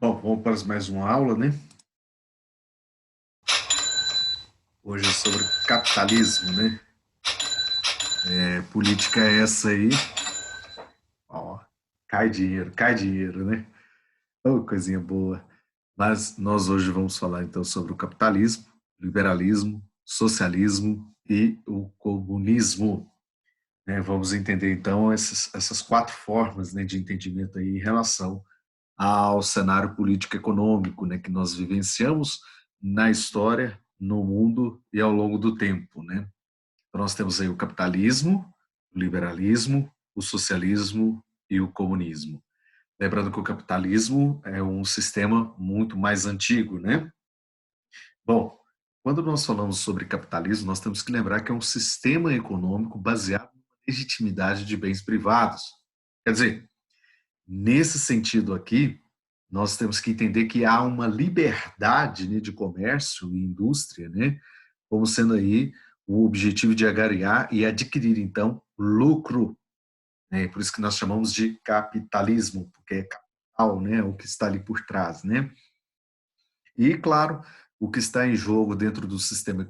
Bom, vamos para mais uma aula, né? Hoje é sobre capitalismo, né? Política é essa aí. Ó, cai dinheiro, né? Oh, coisinha boa. Mas nós hoje vamos falar então sobre o capitalismo, liberalismo, socialismo e o comunismo, né? Vamos entender então essas quatro formas, né, de entendimento aí em relação ao cenário político econômico, né, que nós vivenciamos na história, no mundo e ao longo do tempo, né? Então nós temos aí o capitalismo, o liberalismo, o socialismo e o comunismo. Lembrando que o capitalismo é um sistema muito mais antigo, né? Bom, quando nós falamos sobre capitalismo, nós temos que lembrar que é um sistema econômico baseado na legitimidade de bens privados. Quer dizer, nesse sentido aqui, nós temos que entender que há uma liberdade, né, de comércio e indústria, né, como sendo aí o objetivo de agregar e adquirir, então, lucro, né, por isso que nós chamamos de capitalismo, porque é capital, né, o que está ali por trás, né. E, claro, o que está em jogo dentro do sistema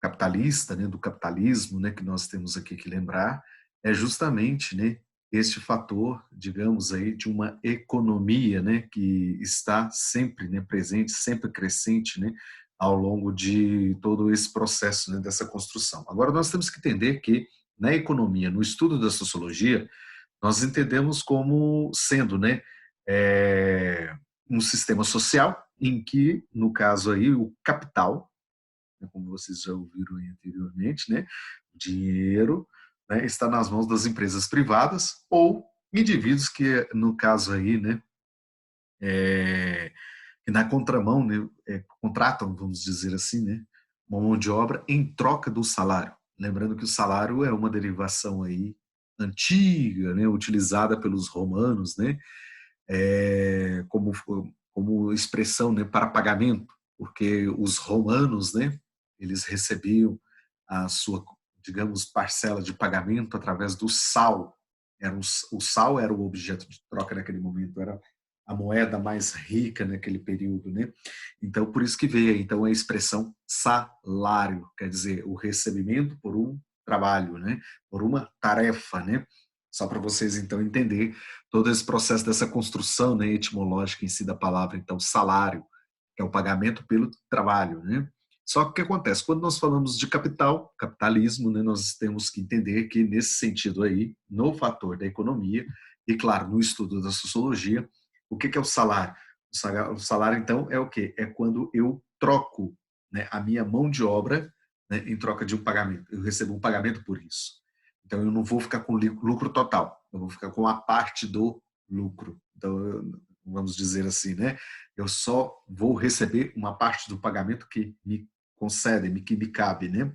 capitalista, né, do capitalismo, né, que nós temos aqui que lembrar, é justamente, né, este fator, digamos aí, de uma economia, né, que está sempre, né, presente, sempre crescente, né, ao longo de todo esse processo, né, dessa construção. Agora, nós temos que entender que na economia, no estudo da sociologia, nós entendemos como sendo, né, um sistema social em que, no caso aí, o capital, né, como vocês já ouviram aí anteriormente, né, o dinheiro, né, está nas mãos das empresas privadas ou indivíduos que, no caso aí, né, é, que na contramão, né, contratam, vamos dizer assim, né, uma mão de obra em troca do salário. Lembrando que o salário é uma derivação aí antiga, né, utilizada pelos romanos, né, como expressão, né, para pagamento, porque os romanos, né, eles recebiam a sua, digamos, parcela de pagamento através do sal. O sal era o objeto de troca naquele momento, era a moeda mais rica naquele período, né? Então, por isso que veio então a expressão salário, quer dizer, o recebimento por um trabalho, né? Por uma tarefa, né? Só para vocês então entender todo esse processo dessa construção, né, etimológica em si da palavra, então salário, que é o pagamento pelo trabalho, né? Só que o que acontece? Quando nós falamos de capital, capitalismo, né, nós temos que entender que, nesse sentido aí, no fator da economia, e claro, no estudo da sociologia, o que é o salário? O salário, então, é o quê? É quando eu troco, né, a minha mão de obra, né, em troca de um pagamento. Eu recebo um pagamento por isso. Então, eu não vou ficar com lucro total, eu vou ficar com a parte do lucro. Então, vamos dizer assim, né? Eu só vou receber uma parte do pagamento que me concedem, que me cabe, né?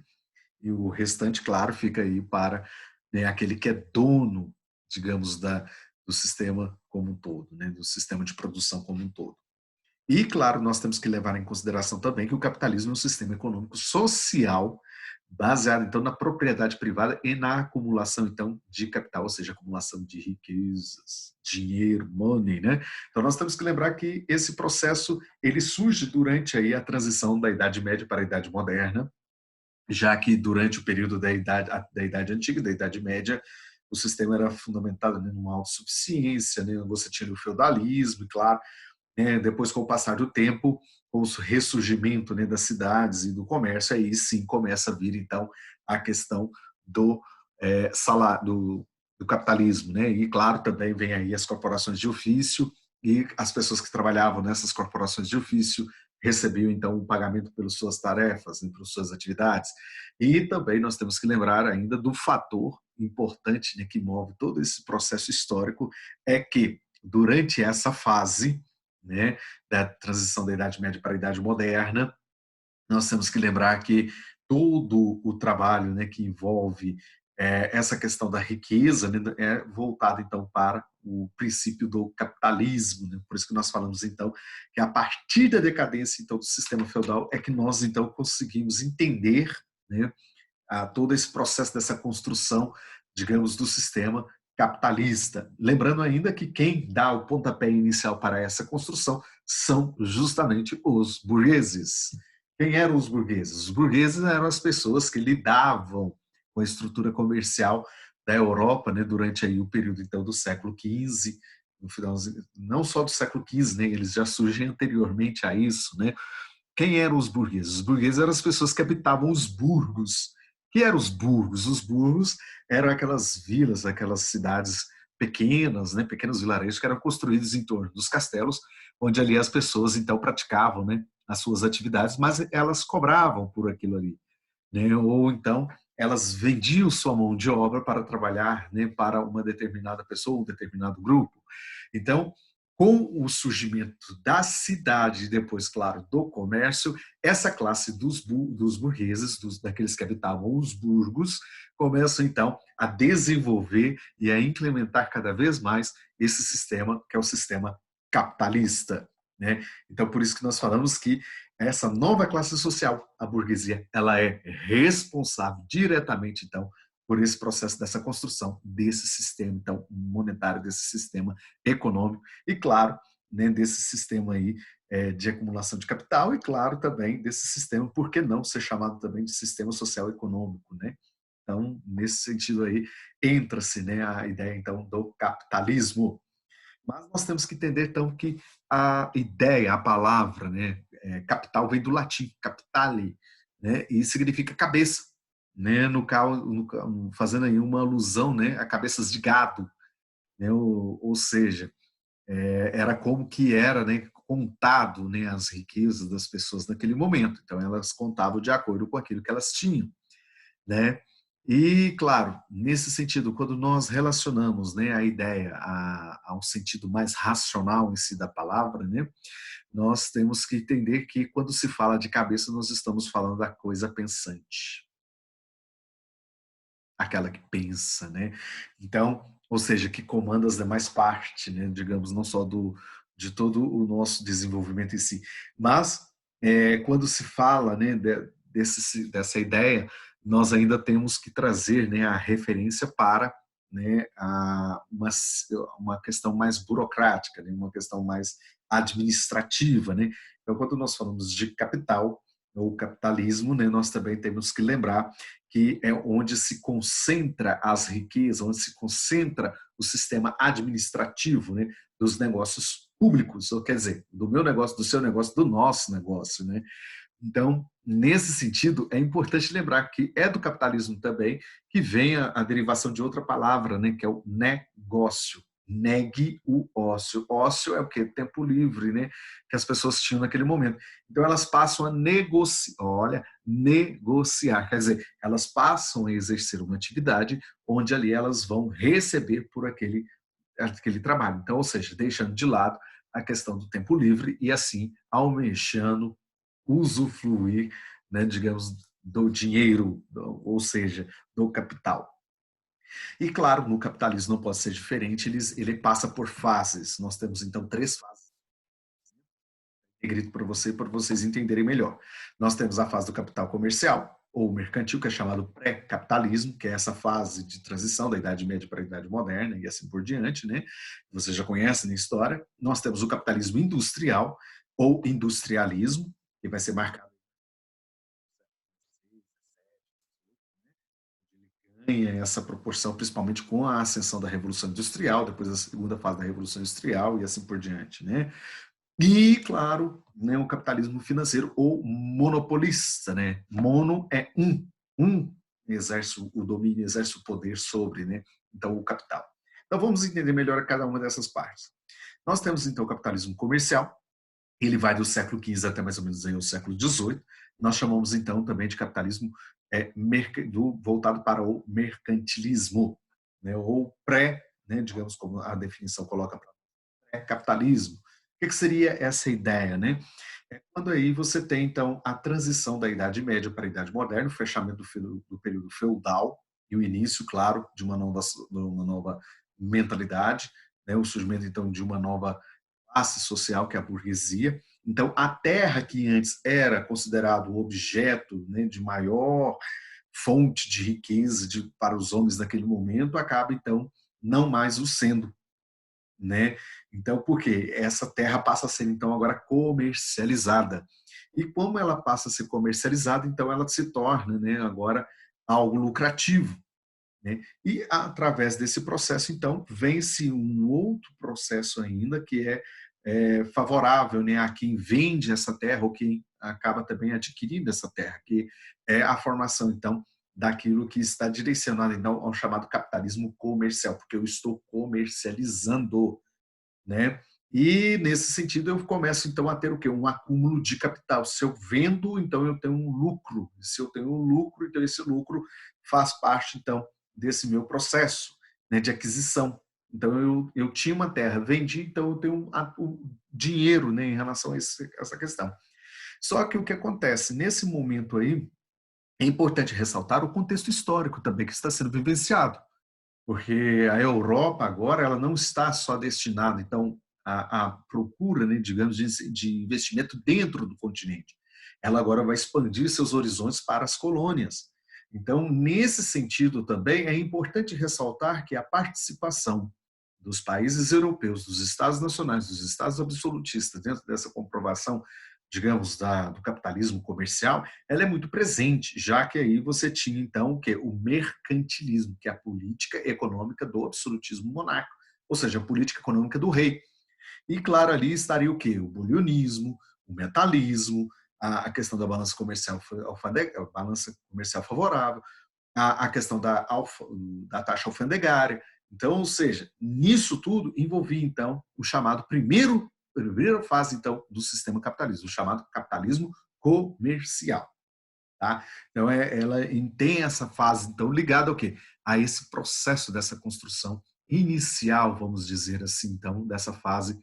E o restante, claro, fica aí para, né, aquele que é dono, digamos, do sistema como um todo, né? Do sistema de produção como um todo. E, claro, nós temos que levar em consideração também que o capitalismo é um sistema econômico social baseado, então, na propriedade privada e na acumulação, então, de capital, ou seja, acumulação de riquezas, dinheiro, money, né? Então, nós temos que lembrar que esse processo, ele surge durante aí a transição da Idade Média para a Idade Moderna, já que durante o período da Idade Antiga, da Idade Média, o sistema era fundamentado, né, numa autossuficiência, né? Você tinha o feudalismo, e claro, né, depois, com o passar do tempo, com o ressurgimento, né, das cidades e do comércio, aí sim começa a vir, então, a questão do salário, do capitalismo. Né? E, claro, também vem aí as corporações de ofício e as pessoas que trabalhavam nessas corporações de ofício recebiam, então, um pagamento pelas suas tarefas, né, pelas suas atividades. E também nós temos que lembrar ainda do fator importante, né, que move todo esse processo histórico, é que, durante essa fase, né, da transição da Idade Média para a Idade Moderna, nós temos que lembrar que todo o trabalho, né, que envolve essa questão da riqueza, né, é voltado então para o princípio do capitalismo, né? Por isso que nós falamos então que a partir da decadência então do sistema feudal é que nós então conseguimos entender, né, todo esse processo dessa construção, digamos, do sistema capitalista. Lembrando ainda que quem dá o pontapé inicial para essa construção são justamente os burgueses. Quem eram os burgueses? Os burgueses eram as pessoas que lidavam com a estrutura comercial da Europa, né, durante aí o período então do século XV, no final, não só do século XV, né, eles já surgem anteriormente a isso, né? Quem eram os burgueses? Os burgueses eram as pessoas que habitavam os burgos. Que eram os burgos? Os burgos eram aquelas vilas, aquelas cidades pequenas, né, pequenos vilarejos que eram construídos em torno dos castelos, onde ali as pessoas então praticavam, né, as suas atividades, mas elas cobravam por aquilo ali, né? Ou então elas vendiam sua mão de obra para trabalhar, né, para uma determinada pessoa, um determinado grupo. Então, com o surgimento da cidade e depois, claro, do comércio, essa classe dos burgueses, daqueles que habitavam os burgos, começam então a desenvolver e a implementar cada vez mais esse sistema, que é o sistema capitalista, né? Então, por isso que nós falamos que essa nova classe social, a burguesia, ela é responsável diretamente, então, por esse processo dessa construção desse sistema, então, monetário, desse sistema econômico e, claro, né, desse sistema aí de acumulação de capital e, claro, também desse sistema, por que não ser chamado também de sistema social econômico, né? Então, nesse sentido aí, entra-se, né, a ideia, então, do capitalismo. Mas nós temos que entender, então, que a ideia, a palavra, né, capital vem do latim, capitale, né, e significa cabeça, né, fazendo aí uma alusão, né, a cabeças de gado, né, ou seja, era como que era, né, contado, né, as riquezas das pessoas naquele momento. Então, elas contavam de acordo com aquilo que elas tinham, né? E, claro, nesse sentido, quando nós relacionamos, né, a ideia a um sentido mais racional em si da palavra, né, nós temos que entender que quando se fala de cabeça, nós estamos falando da coisa pensante, aquela que pensa, né? Então, ou seja, que comanda as demais partes, né, digamos, não só de todo o nosso desenvolvimento em si, mas quando se fala, né, dessa ideia, nós ainda temos que trazer, né, a referência para, né, uma questão mais burocrática, né, uma questão mais administrativa, né? Então, quando nós falamos de capital ou capitalismo, né, nós também temos que lembrar que é onde se concentra as riquezas, onde se concentra o sistema administrativo, né, dos negócios públicos, ou quer dizer, do meu negócio, do seu negócio, do nosso negócio, né? Então, nesse sentido, é importante lembrar que é do capitalismo também que vem a derivação de outra palavra, né, que é o negócio. Negue o ócio. Ócio é o quê? Tempo livre, né, que as pessoas tinham naquele momento. Então, elas passam a negociar, olha, negociar, quer dizer, elas passam a exercer uma atividade onde ali elas vão receber por aquele trabalho. Então, ou seja, deixando de lado a questão do tempo livre e assim almejando usufruir, né, digamos, do dinheiro, ou seja, do capital. E claro, no capitalismo não pode ser diferente, ele passa por fases. Nós temos então 3 fases. Grito para vocês entenderem melhor. Nós temos a fase do capital comercial, ou mercantil, que é chamado pré-capitalismo, que é essa fase de transição da Idade Média para a Idade Moderna e assim por diante, né? Vocês já conhecem a história. Nós temos o capitalismo industrial, ou industrialismo, que vai ser marcado ganha essa proporção, principalmente com a ascensão da Revolução Industrial, depois da segunda fase da Revolução Industrial e assim por diante, né? E, claro, né, o capitalismo financeiro ou monopolista, né? Mono é um exerce o domínio, exerce o poder sobre, né? Então, o capital. Então, vamos entender melhor cada uma dessas partes. Nós temos, então, o capitalismo comercial, ele vai do século XV até mais ou menos aí, o século XVIII. Nós chamamos então também de capitalismo voltado para o mercantilismo, né, ou pré, né, digamos como a definição coloca, pré-capitalismo. O que seria essa ideia, né? É quando aí você tem então a transição da Idade Média para a Idade Moderna, o fechamento do período feudal e o início, claro, de uma nova mentalidade, né, o surgimento então de uma nova classe social, que é a burguesia. Então, a terra que antes era considerado o objeto, né, de maior fonte de riqueza para os homens naquele momento, acaba, então, não mais o sendo, né? Então, por quê? Essa terra passa a ser, então, agora comercializada. E como ela passa a ser comercializada, então ela se torna, né, agora algo lucrativo, né? E através desse processo, então, vem-se um outro processo ainda que é favorável, né, a quem vende essa terra ou quem acaba também adquirindo essa terra, que é a formação, então, daquilo que está direcionado então, ao chamado capitalismo comercial, porque eu estou comercializando, né? E nesse sentido eu começo então a ter o quê? Um acúmulo de capital. Se eu vendo, então eu tenho um lucro. Se eu tenho um lucro, então esse lucro faz parte então desse meu processo, né, de aquisição. Então eu tinha uma terra, vendi, então eu tenho o dinheiro, né, em relação a essa questão. Só que o que acontece nesse momento aí é importante ressaltar o contexto histórico também que está sendo vivenciado, porque a Europa agora ela não está só destinada então à procura, né, digamos, de investimento dentro do continente. Ela agora vai expandir seus horizontes para as colônias. Então, nesse sentido também é importante ressaltar que a participação dos países europeus, dos estados nacionais, dos estados absolutistas dentro dessa comprovação, digamos, do capitalismo comercial, ela é muito presente, já que aí você tinha, então, o quê? O mercantilismo, que é a política econômica do absolutismo monárquico, ou seja, a política econômica do rei. E, claro, ali estaria o quê? O bulionismo, o metalismo, a questão da balança comercial, balança comercial favorável, a questão da taxa alfandegária. Então, ou seja, nisso tudo envolvia, então, o chamado primeira fase, então, do sistema capitalista, o chamado capitalismo comercial. Tá? Então, ela tem essa fase, então, ligada ao quê? A esse processo dessa construção inicial, vamos dizer assim, então, dessa fase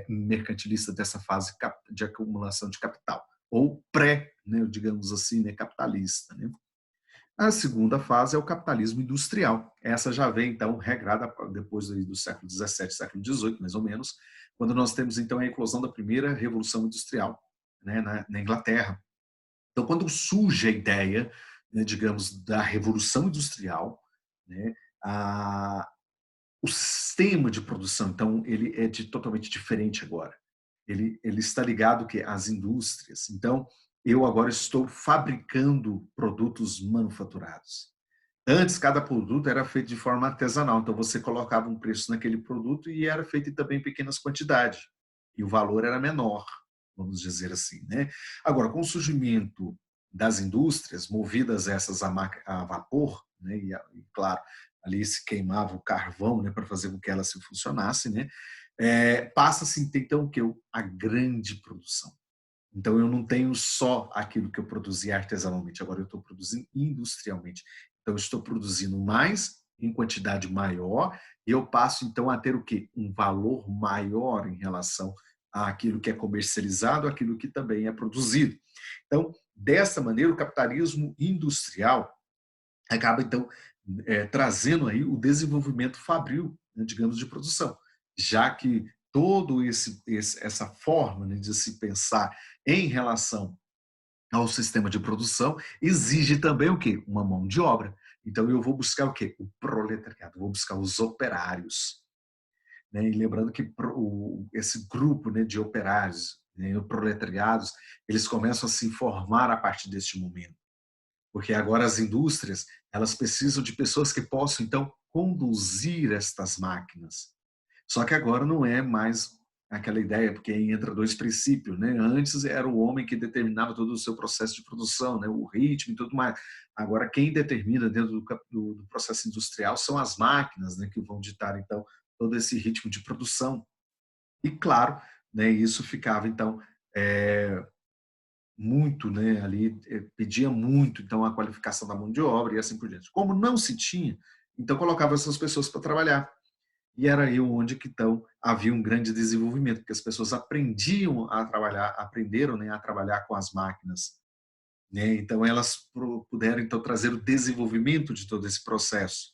mercantilista, dessa fase de acumulação de capital, ou pré, né, digamos assim, né, capitalista. Né? A segunda fase é o capitalismo industrial. Essa já vem, então, regrada depois do século XVII, século XVIII, mais ou menos, quando nós temos, então, a eclosão da primeira revolução industrial, né, na Inglaterra. Então, quando surge a ideia, né, digamos, da revolução industrial, né, a, o sistema de produção, então, ele é totalmente diferente agora. Ele está ligado que às indústrias. Então, eu agora estou fabricando produtos manufaturados. Antes, cada produto era feito de forma artesanal, então você colocava um preço naquele produto e era feito também em pequenas quantidades. E o valor era menor, vamos dizer assim. Né? Agora, com o surgimento das indústrias, movidas essas a vapor, né? E claro, ali se queimava o carvão, né, para fazer com que elas funcionassem, né? Passa-se então o que? A grande produção. Então, eu não tenho só aquilo que eu produzi artesanalmente, agora eu estou produzindo industrialmente. Então, eu estou produzindo mais, em quantidade maior, e eu passo, então, a ter o quê? Um valor maior em relação àquilo que é comercializado, àquilo que também é produzido. Então, dessa maneira, o capitalismo industrial acaba, então, trazendo aí o desenvolvimento fabril, né, digamos, de produção, já que todo essa forma, né, de se pensar em relação ao sistema de produção exige também o quê? Uma mão de obra. Então eu vou buscar o quê? O proletariado, vou buscar os operários. Né? E lembrando que esse grupo, né, de operários, né, proletariados, eles começam a se formar a partir deste momento, porque agora as indústrias elas precisam de pessoas que possam então conduzir estas máquinas. Só que agora não é mais aquela ideia, porque aí entra dois princípios, né? Antes era o homem que determinava todo o seu processo de produção, né? O ritmo e tudo mais. Agora quem determina dentro do processo industrial são as máquinas, né? Que vão ditar então todo esse ritmo de produção. E claro, né? Isso ficava então muito, né? Ali pedia muito então a qualificação da mão de obra e assim por diante. Como não se tinha, então colocava essas pessoas para trabalhar. E era aí onde que então havia um grande desenvolvimento, porque as pessoas aprendiam a trabalhar, aprenderam, né, a trabalhar com as máquinas, né? Então elas puderam então trazer o desenvolvimento de todo esse processo,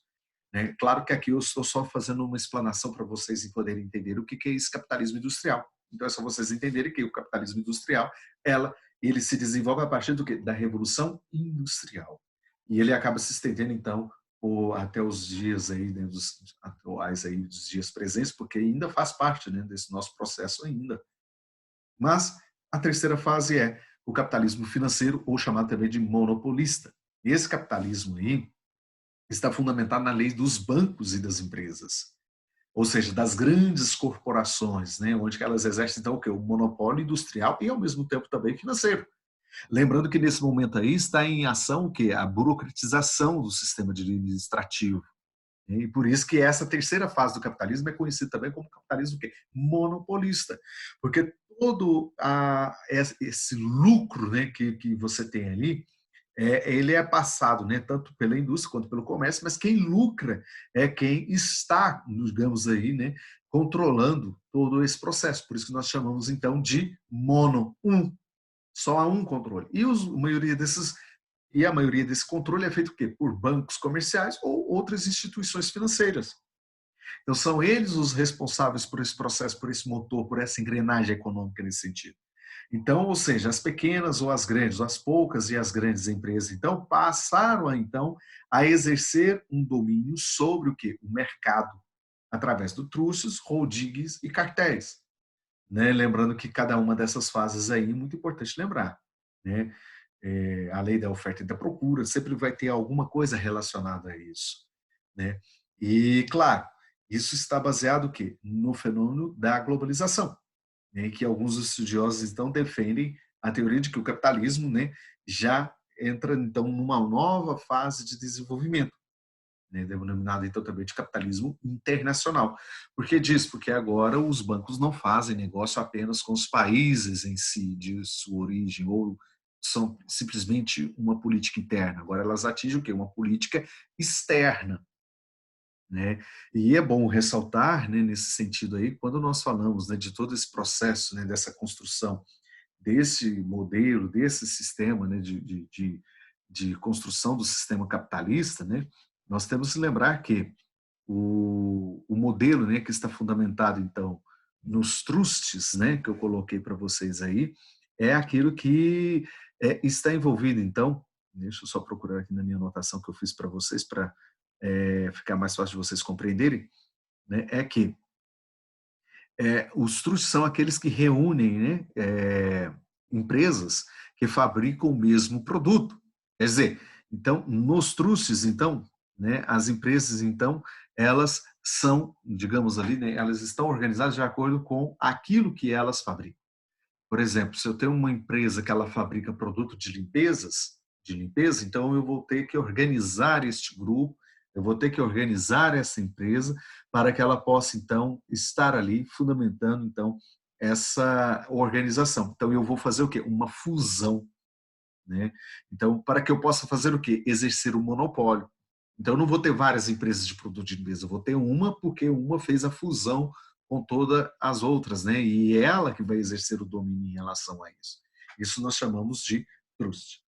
né? Claro que aqui eu estou só fazendo uma explanação para vocês poderem entender o que é esse capitalismo industrial. Então é só vocês entenderem que o capitalismo industrial, ele se desenvolve a partir do quê? Da revolução industrial. E ele acaba se estendendo então ou até os dias aí, né, dos atuais aí, dos dias presentes, porque ainda faz parte, né, desse nosso processo ainda. Mas a terceira fase é o capitalismo financeiro, ou chamado também de monopolista. Esse capitalismo aí está fundamentado na lei dos bancos e das empresas, ou seja, das grandes corporações, né, onde elas exercem então o quê? O monopólio industrial e ao mesmo tempo também financeiro. Lembrando que nesse momento aí está em ação o quê? A burocratização do sistema administrativo. E por isso que essa terceira fase do capitalismo é conhecida também como capitalismo o quê? Monopolista, porque todo esse lucro, né, que você tem ali, ele é passado, né, tanto pela indústria quanto pelo comércio, mas quem lucra é quem está, digamos aí, né, controlando todo esse processo. Por isso que nós chamamos então de mono, só há um controle. E a maioria desse controle é feito o quê? Por bancos comerciais ou outras instituições financeiras. Então são eles os responsáveis por esse processo, por esse motor, por essa engrenagem econômica nesse sentido. Então, ou seja, as pequenas ou as grandes, as poucas e as grandes empresas, então, passaram então a exercer um domínio sobre o quê? O mercado, através do trustes, holdings e cartéis. Né? Lembrando que cada uma dessas fases aí, muito importante lembrar, né? A lei da oferta e da procura sempre vai ter alguma coisa relacionada a isso, né? E, claro, isso está baseado o quê? No fenômeno da globalização, né, que alguns estudiosos então defendem a teoria de que o capitalismo, né, já entra então numa nova fase de desenvolvimento, né, denominado então também de capitalismo internacional. Por que disso? Porque agora os bancos não fazem negócio apenas com os países em si de sua origem ou são simplesmente uma política interna. Agora elas atingem o quê? Uma política externa, né? E é bom ressaltar, né, nesse sentido aí, quando nós falamos, né, de todo esse processo, né, dessa construção desse modelo, desse sistema, né, de construção do sistema capitalista, né, nós temos que lembrar que o modelo, né, que está fundamentado, então, nos trustes, né, que eu coloquei para vocês aí, é aquilo que está envolvido, então, deixa eu só procurar aqui na minha anotação que eu fiz para vocês, para ficar mais fácil de vocês compreenderem, né, é que os trustes são aqueles que reúnem, né, empresas que fabricam o mesmo produto. Quer dizer, então, nos trustes, então, né, as empresas, então, elas são, digamos ali, né, elas estão organizadas de acordo com aquilo que elas fabricam. Por exemplo, se eu tenho uma empresa que ela fabrica produto de limpeza, então eu vou ter que organizar este grupo, eu vou ter que organizar essa empresa para que ela possa então estar ali fundamentando então essa organização. Então eu vou fazer o quê? Uma fusão, né? Então para que eu possa fazer o quê? Exercer o monopólio. Então eu não vou ter várias empresas de produto de limpeza, eu vou ter uma porque uma fez a fusão com todas as outras, né? E é ela que vai exercer o domínio em relação a isso. Isso nós chamamos de trust.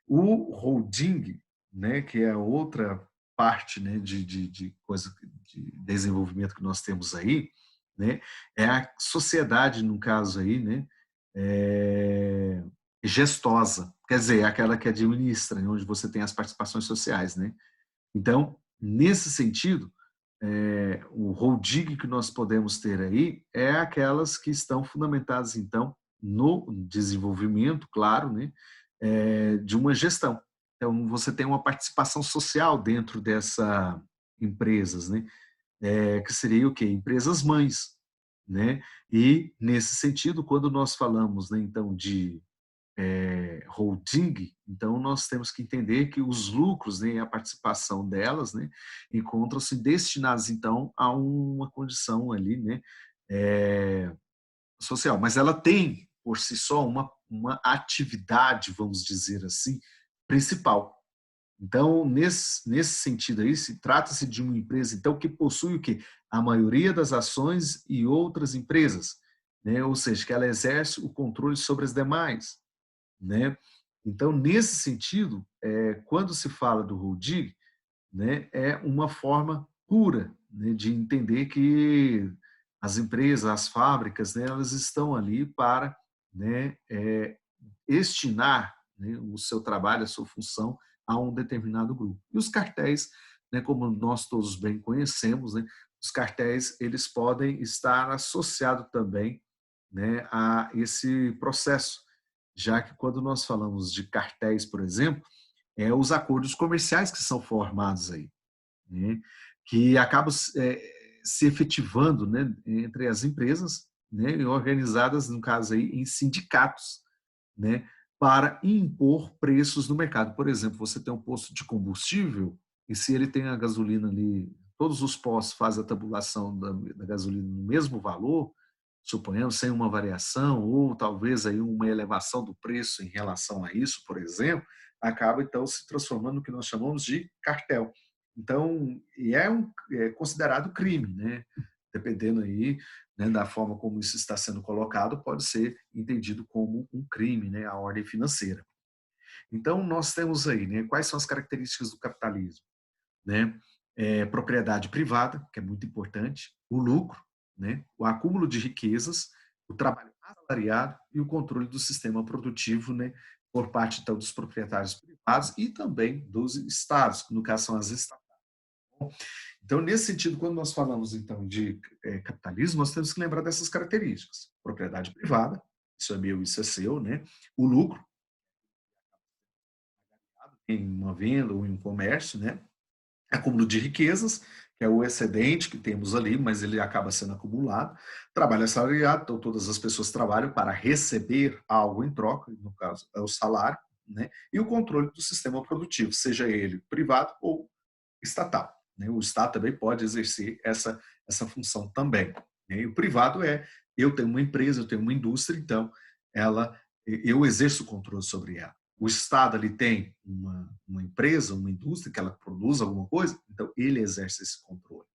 O holding, né, que é a outra parte, né, de coisa de desenvolvimento que nós temos aí, né, é a sociedade, no caso aí, né, é, gestosa, quer dizer, é aquela que administra, né, onde você tem as participações sociais, né. Então, nesse sentido, o holding que nós podemos ter aí é aquelas que estão fundamentadas, então, no desenvolvimento, claro, né, de uma gestão. Então, você tem uma participação social dentro dessa empresas, né, que seria o quê? Empresas mães, né? E, nesse sentido, quando nós falamos, né, então, de holding, então nós temos que entender que os lucros, né, e a participação delas, né, encontram-se destinados então a uma condição ali, né, social, mas ela tem por si só uma atividade, vamos dizer assim, principal. Então, nesse sentido aí, se trata-se de uma empresa então que possui o quê? A maioria das ações e outras empresas, né? Ou seja, que ela exerce o controle sobre as demais, né? Então, nesse sentido, quando se fala do holding, né, é uma forma pura, né, de entender que as empresas, as fábricas, né, elas estão ali para, né, destinar, né, o seu trabalho, a sua função a um determinado grupo. E os cartéis né, como nós todos bem conhecemos, né, os cartéis eles podem estar associados também, né, a esse processo, já que quando nós falamos de cartéis, por exemplo, os acordos comerciais que são formados aí, né, que acabam se efetivando, né, entre as empresas, né, organizadas, no caso aí, em sindicatos, né, para impor preços no mercado. Por exemplo, você tem um posto de combustível e se ele tem a gasolina ali, todos os postos fazem a tabulação da gasolina no mesmo valor, suponhamos, sem uma variação ou talvez aí uma elevação do preço em relação a isso, por exemplo, acaba então se transformando no que nós chamamos de cartel. Então, é considerado crime, né? Dependendo aí, né, da forma como isso está sendo colocado, pode ser entendido como um crime, né, a ordem financeira. Então, nós temos aí, né, quais são as características do capitalismo, né? Propriedade privada, que é muito importante, o lucro, né, o acúmulo de riquezas, o trabalho assalariado e o controle do sistema produtivo, né, por parte então dos proprietários privados e também dos estados, que no caso são as estatais. Então, nesse sentido, quando nós falamos então de capitalismo, nós temos que lembrar dessas características: propriedade privada, isso é meu, isso é seu, né? O lucro em uma venda ou em um comércio, né? Acúmulo de riquezas, que é o excedente que temos ali, mas ele acaba sendo acumulado. Trabalho assalariado, então todas as pessoas trabalham para receber algo em troca, no caso é o salário, né? E o controle do sistema produtivo, seja ele privado ou estatal, né? O Estado também pode exercer essa função também, né? E o privado eu tenho uma empresa, eu tenho uma indústria, então eu exerço o controle sobre ela. O Estado ali tem uma empresa, uma indústria que ela produz alguma coisa, então ele exerce esse controle.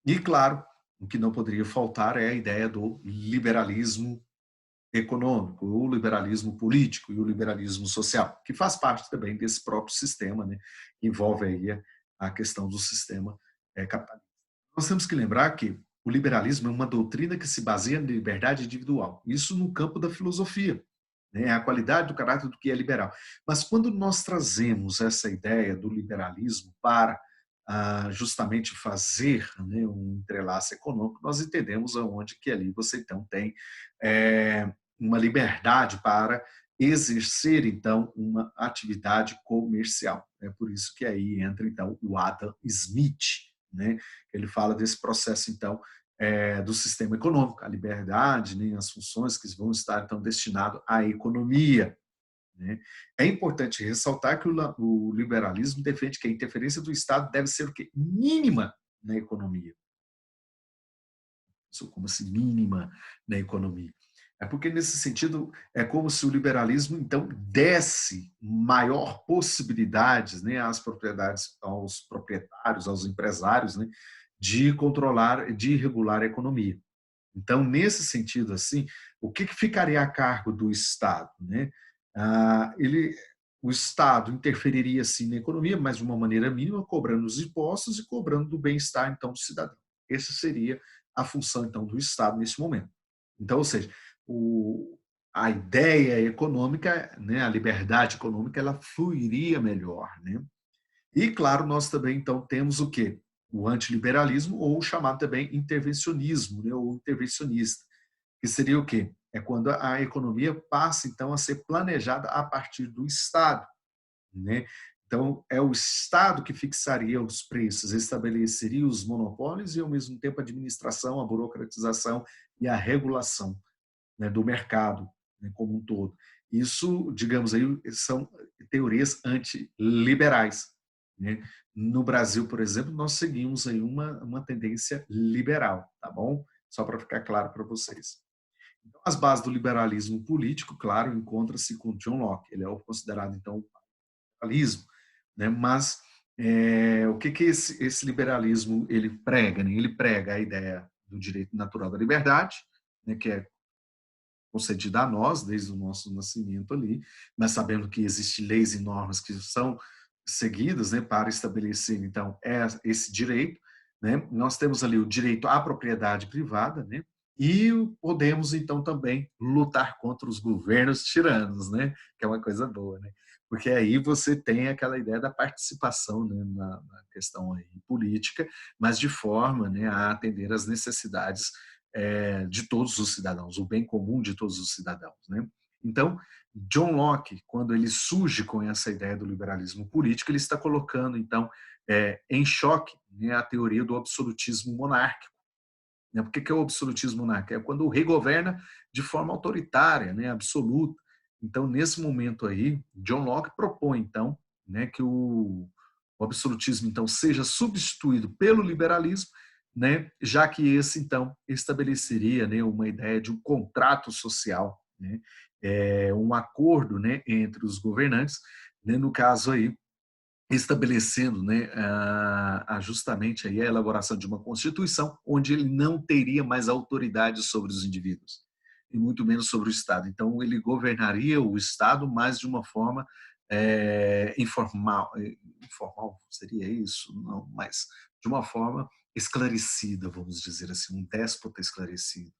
E claro, o que não poderia faltar é a ideia do liberalismo econômico, o liberalismo político e o liberalismo social, que faz parte também desse próprio sistema, né? Que envolve aí a questão do sistema capitalista. Nós temos que lembrar que o liberalismo é uma doutrina que se baseia na liberdade individual, isso no campo da filosofia, né? A qualidade do caráter do que é liberal. Mas quando nós trazemos essa ideia do liberalismo para justamente fazer, né, um entrelace econômico, nós entendemos aonde que ali você então tem uma liberdade para exercer então uma atividade comercial. É por isso que aí entra então o Adam Smith, né? Ele fala desse processo então do sistema econômico, a liberdade, né, as funções que vão estar então destinadas à economia. Né? É importante ressaltar que o liberalismo defende que a interferência do Estado deve ser o quê? Mínima na economia. Isso como se mínima na economia. É porque, nesse sentido, é como se o liberalismo, então, desse maior possibilidades, né, às propriedades, aos proprietários, aos empresários, né, de controlar, de regular a economia. Então, nesse sentido, assim, o que ficaria a cargo do Estado, né? O Estado interferiria sim na economia, mas de uma maneira mínima, cobrando os impostos e cobrando do bem-estar então do cidadão. Essa seria a função então do Estado nesse momento. Então, ou seja, a ideia econômica, né, a liberdade econômica, ela fluiria melhor, né? E claro, nós também então temos o quê? O antiliberalismo ou o chamado também intervencionismo, né, ou intervencionista, que seria o quê? É quando a economia passa então a ser planejada a partir do Estado, né? Então é o Estado que fixaria os preços, estabeleceria os monopólios e ao mesmo tempo a administração, a burocratização e a regulação, né, do mercado, né, como um todo. Isso, digamos aí, são teorias antiliberais, né? No Brasil, por exemplo, nós seguimos aí uma tendência liberal, tá bom? Só para ficar claro para vocês. Então, as bases do liberalismo político, claro, encontra-se com John Locke. Ele é considerado, então, o liberalismo, né? Mas o que esse liberalismo ele prega? Né? Ele prega a ideia do direito natural da liberdade, né, que é concedida a nós desde o nosso nascimento ali, mas sabendo que existem leis e normas que são seguidas, né, para estabelecer então esse direito, né? Nós temos ali o direito à propriedade privada, né? e podemos, então, também lutar contra os governos tiranos, né? Que é uma coisa boa, né? Porque aí você tem aquela ideia da participação, né, na questão aí política, mas de forma, né, a atender às necessidades de todos os cidadãos, o bem comum de todos os cidadãos, né? Então, John Locke, quando ele surge com essa ideia do liberalismo político, ele está colocando, então, em choque, né, a teoria do absolutismo monárquico, né? Por que é o absolutismo monárquico? É quando o rei governa de forma autoritária, né, absoluta. Então, nesse momento aí, John Locke propõe, então, né, que o absolutismo então seja substituído pelo liberalismo, né, já que esse então estabeleceria, né, uma ideia de um contrato social, né, um acordo, né, entre os governantes, né, no caso aí estabelecendo, né, justamente aí a elaboração de uma constituição onde ele não teria mais autoridade sobre os indivíduos e muito menos sobre o Estado. Então ele governaria o Estado, mas de uma forma informal, informal seria isso? Não, mas de uma forma esclarecida, vamos dizer assim, um déspota esclarecido.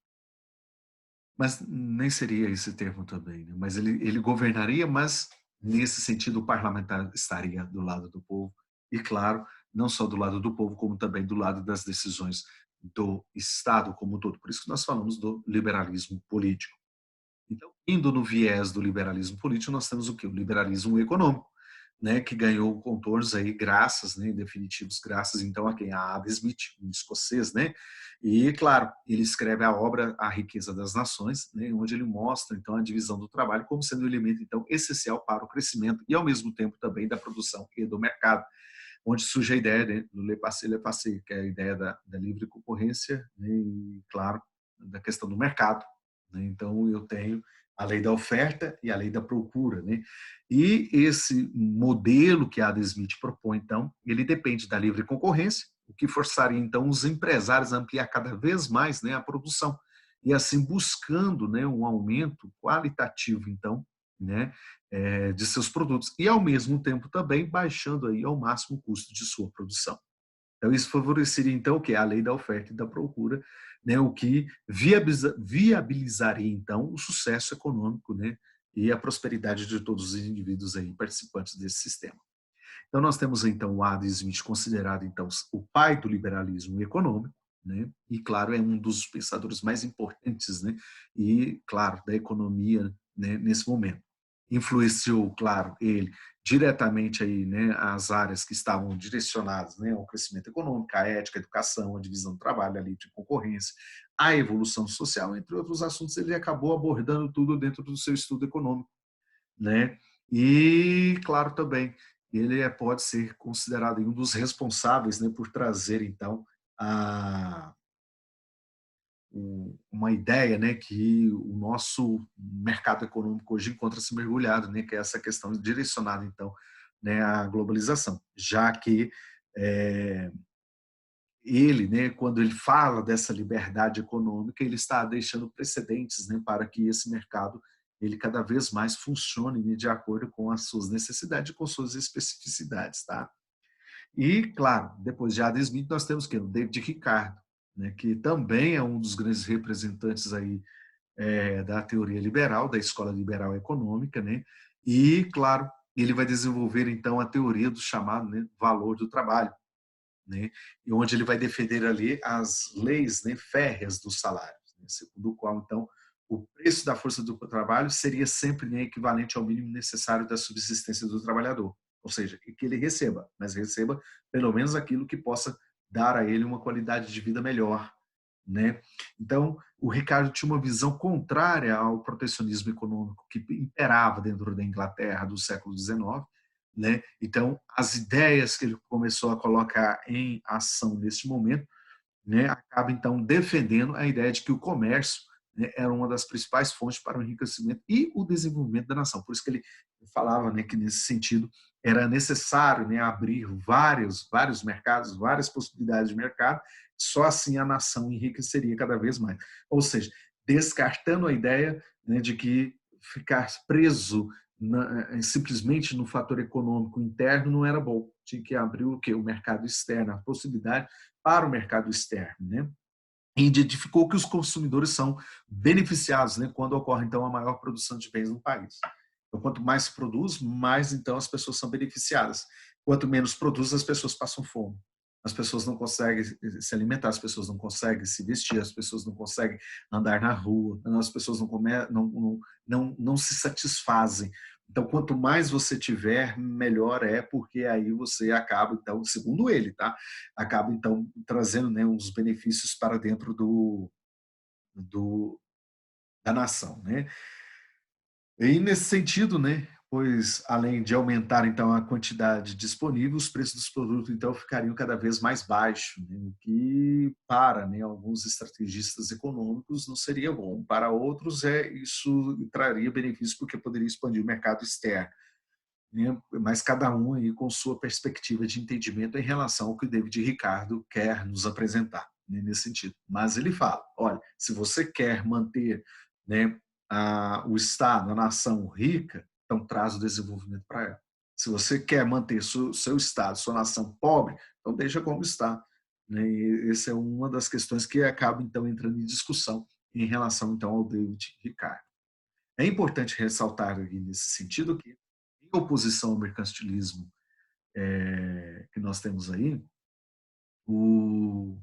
Mas nem seria esse termo também, né? Mas ele governaria, mas nesse sentido o parlamentar estaria do lado do povo e, claro, não só do lado do povo, como também do lado das decisões do Estado como um todo. Por isso que nós falamos do liberalismo político. Então, indo no viés do liberalismo político, nós temos o quê? O liberalismo econômico, né, que ganhou contornos aí graças, né, definitivos graças então a quem? A Adam Smith, um escocês, né? E claro, ele escreve a obra A Riqueza das Nações, né, onde ele mostra então a divisão do trabalho como sendo um elemento então essencial para o crescimento e ao mesmo tempo também da produção e do mercado, onde surge a ideia, né, do laissez-passer, que é a ideia da livre concorrência, né, e claro, da questão do mercado, né? Então eu tenho a lei da oferta e a lei da procura, né? E esse modelo que Adam Smith propõe, então, ele depende da livre concorrência, o que forçaria então os empresários a ampliar cada vez mais, né, a produção e assim buscando, né, um aumento qualitativo, então, né, de seus produtos e ao mesmo tempo também baixando aí ao máximo o custo de sua produção. Então isso favoreceria então o que? A lei da oferta e da procura, né, o que viabilizaria então o sucesso econômico, né, e a prosperidade de todos os indivíduos aí participantes desse sistema. Então nós temos então o Adam Smith considerado então o pai do liberalismo econômico, né? E claro é um dos pensadores mais importantes, né? E claro da economia, né, nesse momento. Influenciou, claro, ele diretamente aí, né, as áreas que estavam direcionadas, né, ao crescimento econômico, a ética, a educação, a divisão do trabalho, a livre concorrência, a evolução social, entre outros assuntos, ele acabou abordando tudo dentro do seu estudo econômico, né? E, claro, também, ele pode ser considerado um dos responsáveis, né, por trazer, então, a, uma ideia, né, que o nosso mercado econômico hoje encontra-se mergulhado, né, que é essa questão direcionada, então, né, à globalização, já que ele, né, quando ele fala dessa liberdade econômica, ele está deixando precedentes, né, para que esse mercado ele cada vez mais funcione, né, de acordo com as suas necessidades e com suas especificidades, tá? E claro, depois de Adam Smith nós temos que o David Ricardo, né, que também é um dos grandes representantes aí da teoria liberal, da escola liberal econômica, né? E claro, ele vai desenvolver então a teoria do chamado, né, valor do trabalho, né, e onde ele vai defender ali as leis, né, férreas dos salários, né, segundo o qual, então, o preço da força do trabalho seria sempre, né, equivalente ao mínimo necessário da subsistência do trabalhador, ou seja, que ele receba, mas receba pelo menos aquilo que possa dar a ele uma qualidade de vida melhor, né? Então, o Ricardo tinha uma visão contrária ao protecionismo econômico que imperava dentro da Inglaterra do século XIX, né? Então, as ideias que ele começou a colocar em ação nesse momento, né, acaba então defendendo a ideia de que o comércio, né, era uma das principais fontes para o enriquecimento e o desenvolvimento da nação. Por isso que ele falava, né, que nesse sentido era necessário, né, abrir vários mercados, várias possibilidades de mercado, só assim a nação enriqueceria cada vez mais. Ou seja, descartando a ideia, né, de que ficar preso simplesmente no fator econômico interno não era bom. Tinha que abrir o quê? O mercado externo, a possibilidade para o mercado externo, né? e identificou que os consumidores são beneficiados, né, quando ocorre então a maior produção de bens no país. Então, quanto mais se produz, mais então as pessoas são beneficiadas. Quanto menos produz, as pessoas passam fome. As pessoas não conseguem se alimentar, as pessoas não conseguem se vestir, as pessoas não conseguem andar na rua, as pessoas não se satisfazem. Então, quanto mais você tiver, melhor é, porque aí você acaba, então, segundo ele, tá? Acaba, então, trazendo, né, uns benefícios para dentro do, da nação, né? E nesse sentido, né, pois além de aumentar então a quantidade disponível, os preços dos produtos então ficariam cada vez mais baixos, né, o que para, né, alguns estrategistas econômicos não seria bom. Para outros isso traria benefícios porque poderia expandir o mercado externo, né, mas cada um aí com sua perspectiva de entendimento em relação ao que o David Ricardo quer nos apresentar, né, nesse sentido. Mas ele fala, olha, se você quer manter, né, o Estado, a nação rica, então traz o desenvolvimento para ela. Se você quer manter seu Estado, sua nação pobre, então deixa como está. Né? E essa é uma das questões que acaba então entrando em discussão em relação então ao David Ricardo. É importante ressaltar aqui nesse sentido que, em oposição ao mercantilismo que nós temos aí, o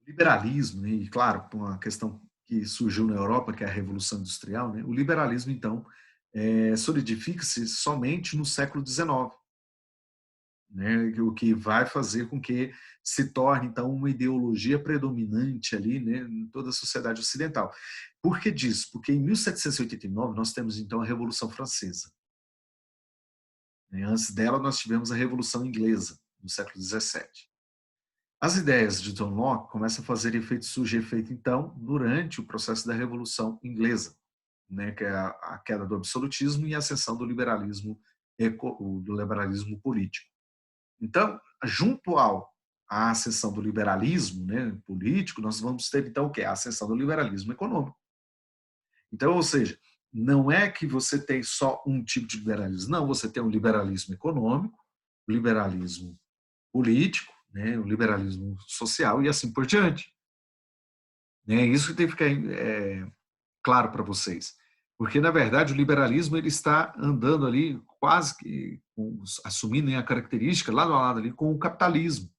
liberalismo, né, e claro, por uma questão que surgiu na Europa, que é a Revolução Industrial, né, o liberalismo, então, solidifica-se somente no século XIX, né, o que vai fazer com que se torne, então, uma ideologia predominante ali, né, em toda a sociedade ocidental. Por que disso? Porque em 1789 nós temos, então, a Revolução Francesa. Né? Antes dela, nós tivemos a Revolução Inglesa, no século XVII. As ideias de John Locke começam a fazer efeito, surgir efeito, então, durante o processo da Revolução Inglesa, né, que é a queda do absolutismo e a ascensão do liberalismo político. Então, junto à ascensão do liberalismo, né, político, nós vamos ter, então, o quê? A ascensão do liberalismo econômico. Então, ou seja, não é que você tem só um tipo de liberalismo, não, você tem o liberalismo econômico, o liberalismo político, né, o liberalismo social e assim por diante. Né? Isso que tem que ficar claro para vocês. Porque, na verdade, o liberalismo ele está andando ali quase que assumindo a característica lado a lado ali com o capitalismo.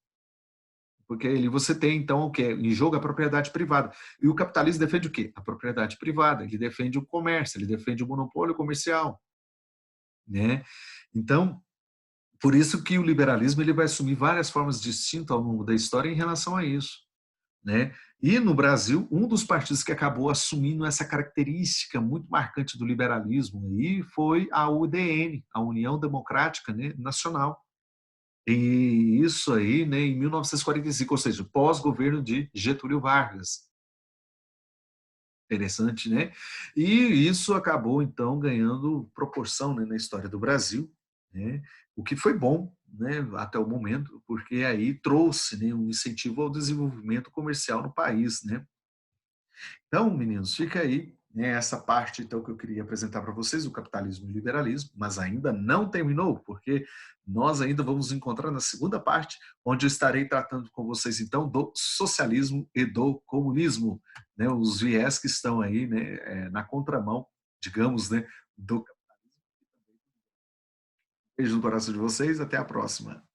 Porque ali você tem, então, o que em jogo a propriedade privada. E o capitalismo defende o quê? A propriedade privada. Ele defende o comércio, ele defende o monopólio comercial. Né? Então, por isso que o liberalismo ele vai assumir várias formas distintas ao longo da história em relação a isso. Né? E no Brasil, um dos partidos que acabou assumindo essa característica muito marcante do liberalismo aí foi a UDN, a União Democrática, né, Nacional. E isso aí, né, em 1945, ou seja, pós-governo de Getúlio Vargas. Interessante, né? E isso acabou, então, ganhando proporção, né, na história do Brasil, né? O que foi bom, né, até o momento, porque aí trouxe, né, um incentivo ao desenvolvimento comercial no país, né? Então, meninos, fica aí, né, essa parte então que eu queria apresentar para vocês, o capitalismo e o liberalismo, mas ainda não terminou, porque nós ainda vamos encontrar na segunda parte, onde eu estarei tratando com vocês então do socialismo e do comunismo, né, os viés que estão aí, né, na contramão, digamos, né, do capitalismo. Beijo no coração de vocês, até a próxima.